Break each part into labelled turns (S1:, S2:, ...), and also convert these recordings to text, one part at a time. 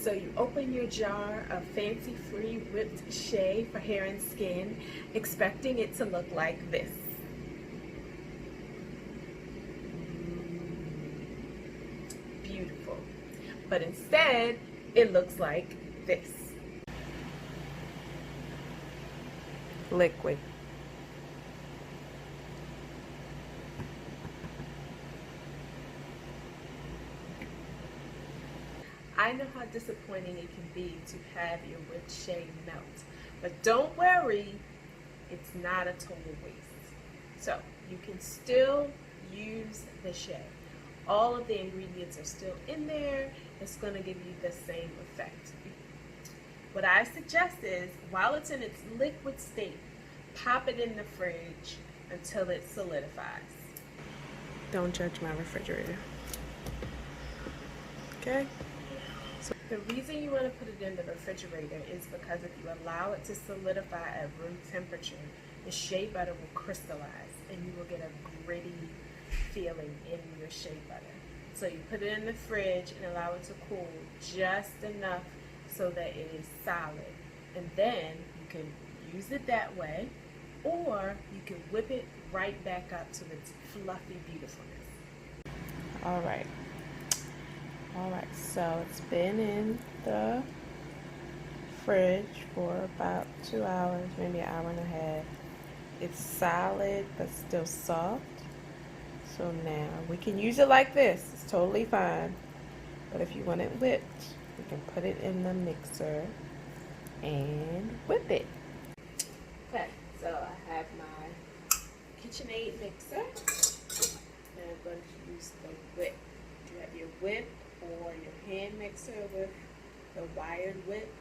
S1: So you open your jar of fancy-free whipped shea for hair and skin, expecting it to look like this. Beautiful. But instead, it looks like this. Liquid. I know how disappointing it can be to have your whipped shea melt, but don't worry, it's not a total waste. So you can still use the shea. All of the ingredients are still in there. It's going to give you the same effect. What I suggest is, while it's in its liquid state, pop it in the fridge until it solidifies. Don't judge my refrigerator. Okay? So the reason you want to put it in the refrigerator is because if you allow it to solidify at room temperature, the shea butter will crystallize and you will get a gritty feeling in your shea butter. So you put it in the fridge and allow it to cool just enough so that it is solid. And then you can use it that way, or you can whip it right back up to its fluffy beautifulness. Alright, so it's been in the fridge for about 2 hours, maybe an hour and a half. It's solid but still soft. So now we can use it like this. It's totally fine. But if you want it whipped, you can put it in the mixer and whip it. Okay, so I have my KitchenAid mixer. And I'm going to use the whip. You have your whip or your hand mixer with the wired whip.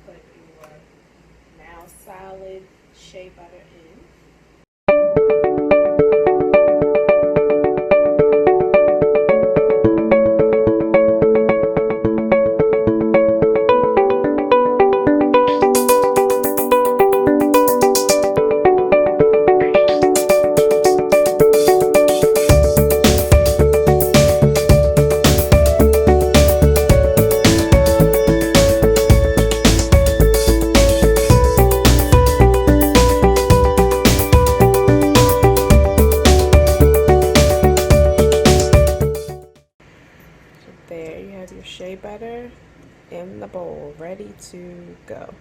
S1: Put your now solid shea butter in. There you have your shea butter in the bowl, ready to go.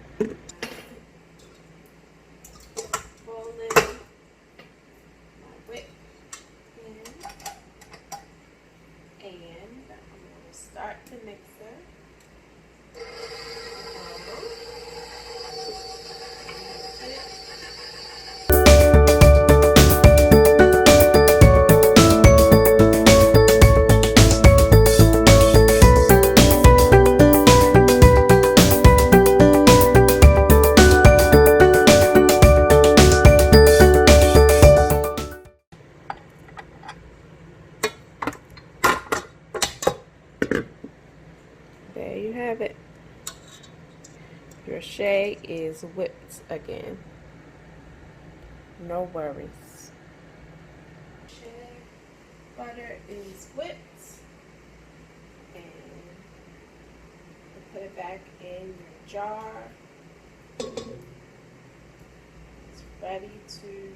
S1: Roll in my whip in, and I'm going to start the mixer. There you have it. Your shea is whipped again. No worries. Shea butter is whipped. And put it back in your jar. It's ready to use.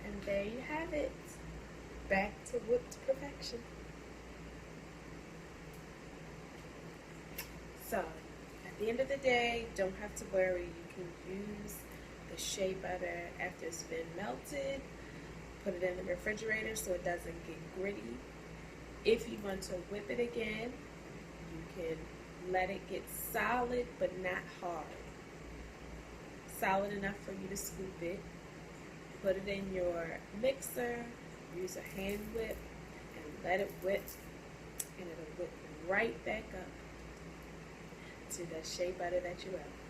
S1: And there you have it. Back to whipped perfection. So, at the end of the day, don't have to worry. You can use the shea butter after it's been melted. Put it in the refrigerator so it doesn't get gritty. If you want to whip it again, you can let it get solid but not hard. Solid enough for you to scoop it. put it in your mixer, use a hand whip, and let it whip, and it'll whip right back up to the shea butter that you love.